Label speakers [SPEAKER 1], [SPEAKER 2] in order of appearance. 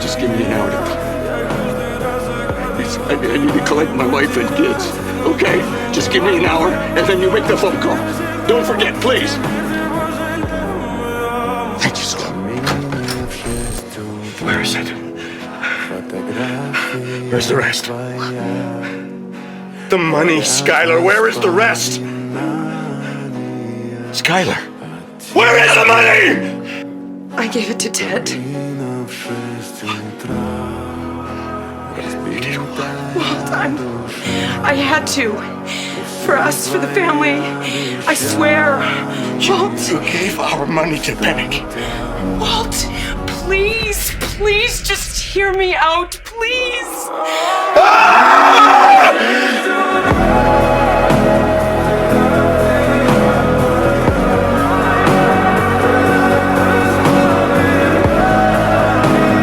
[SPEAKER 1] just give me an hour to... Please, I need to collect my wife and kids. Okay? Just give me an hour, and then you make the phone call. Don't forget, please. Thank you, sir. Where is it? Where's the rest? The money, Skyler. Where is the rest? Skyler. Where is the money?
[SPEAKER 2] I gave it to Ted.
[SPEAKER 1] You did what?
[SPEAKER 2] Walt, I had to. For us, for the family. I swear. Walt.
[SPEAKER 1] You gave our money to Pennick.
[SPEAKER 2] Walt, please, please just hear me out, please.
[SPEAKER 1] Ah!